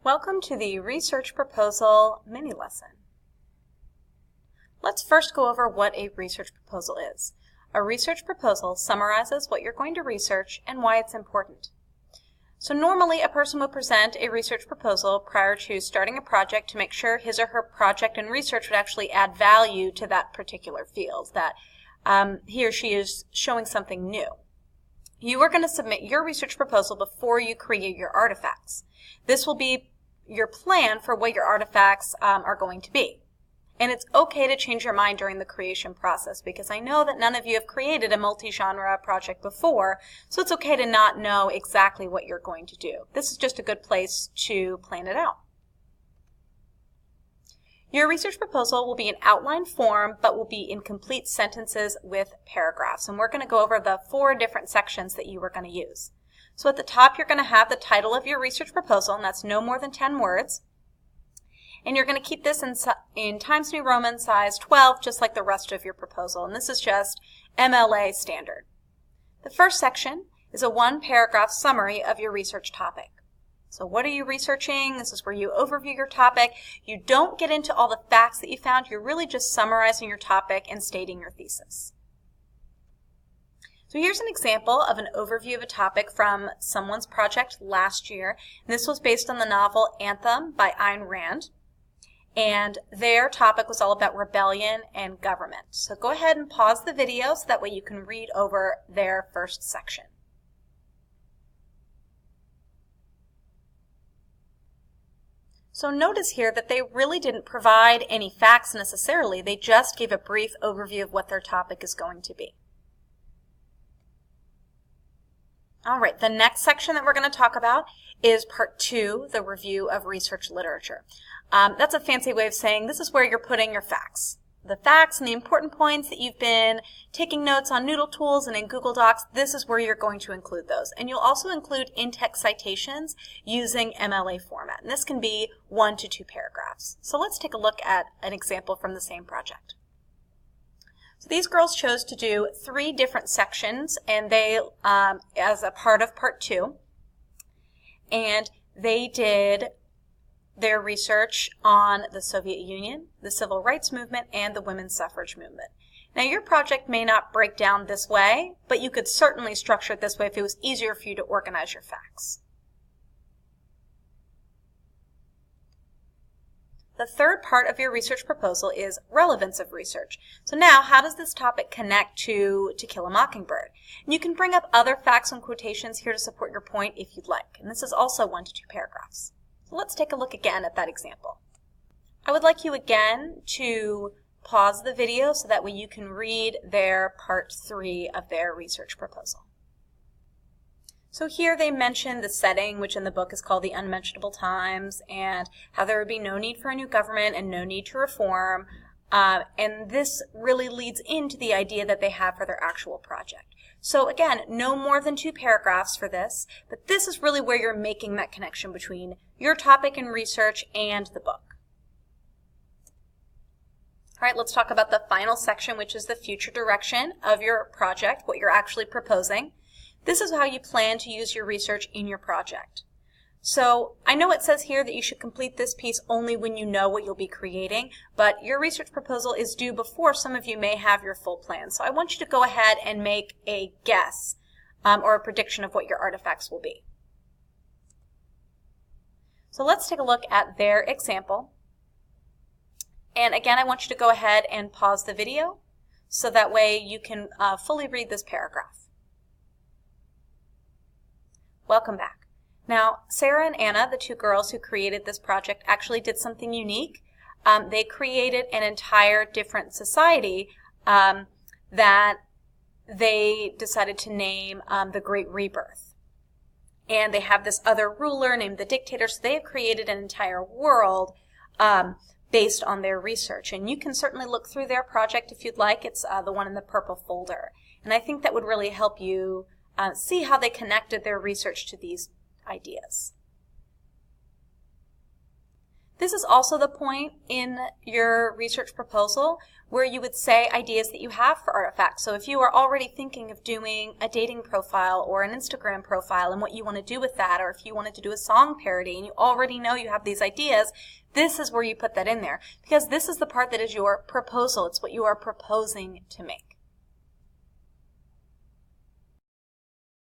Welcome to the Research Proposal mini lesson. Let's first go over what a research proposal is. A research proposal summarizes what you're going to research and why it's important. So normally a person would present a research proposal prior to starting a project to make sure his or her project and research would actually add value to that particular field, that he or she is showing something new. You are going to submit your research proposal before you create your artifacts. This will be your plan for what your artifacts are going to be. And it's okay to change your mind during the creation process, because I know that none of you have created a multi-genre project before, so it's okay to not know exactly what you're going to do. This is just a good place to plan it out. Your research proposal will be in outline form, but will be in complete sentences with paragraphs. And we're going to go over the 4 different sections that you are going to use. So at the top, you're going to have the title of your research proposal, and that's no more than 10 words. And you're going to keep this in Times New Roman size 12, just like the rest of your proposal. And this is just MLA standard. The first section is a 1-paragraph summary of your research topic. So what are you researching? This is where you overview your topic. You don't get into all the facts that you found. You're really just summarizing your topic and stating your thesis. So here's an example of an overview of a topic from someone's project last year. And this was based on the novel Anthem by Ayn Rand. And their topic was all about rebellion and government. So go ahead and pause the video so that way you can read over their first section. So notice here that they really didn't provide any facts necessarily. They just gave a brief overview of what their topic is going to be. All right, the next section that we're going to talk about is part 2, the review of research literature. That's a fancy way of saying this is where you're putting your facts. The facts and the important points that you've been taking notes on Noodle Tools and in Google Docs, this is where you're going to include those. And you'll also include in-text citations using MLA format. And this can be 1 to 2 paragraphs. So let's take a look at an example from the same project. So these girls chose to do 3 different sections, and they, as a part of part 2, and they did their research on the Soviet Union, the Civil Rights Movement, and the women's suffrage movement. Now your project may not break down this way, but you could certainly structure it this way if it was easier for you to organize your facts. The third part of your research proposal is relevance of research. So now, how does this topic connect to Kill a Mockingbird? And you can bring up other facts and quotations here to support your point if you'd like. And this is also 1 to 2 paragraphs. So let's take a look again at that example. I would like you again to pause the video so that way you can read their part 3 of their research proposal. So here they mention the setting, which in the book is called the unmentionable times, and how there would be no need for a new government and no need to reform. And this really leads into the idea that they have for their actual project. So again, no more than 2 paragraphs for this, but this is really where you're making that connection between your topic and research and the book. All right, let's talk about the final section, which is the future direction of your project, what you're actually proposing. This is how you plan to use your research in your project. So I know it says here that you should complete this piece only when you know what you'll be creating, but your research proposal is due before some of you may have your full plan. So I want you to go ahead and make a guess or a prediction of what your artifacts will be. So let's take a look at their example. And again, I want you to go ahead and pause the video so that way you can fully read this paragraph. Welcome back. Now, Sarah and Anna, the 2 girls who created this project, actually did something unique. They created an entire different society that they decided to name the Great Rebirth. And they have this other ruler named the Dictator, so they have created an entire world based on their research. And you can certainly look through their project if you'd like. It's the one in the purple folder. And I think that would really help you see how they connected their research to these ideas. This is also the point in your research proposal where you would say ideas that you have for artifacts. So if you are already thinking of doing a dating profile or an Instagram profile and what you want to do with that, or if you wanted to do a song parody and you already know you have these ideas, this is where you put that in there, because this is the part that is your proposal. It's what you are proposing to make.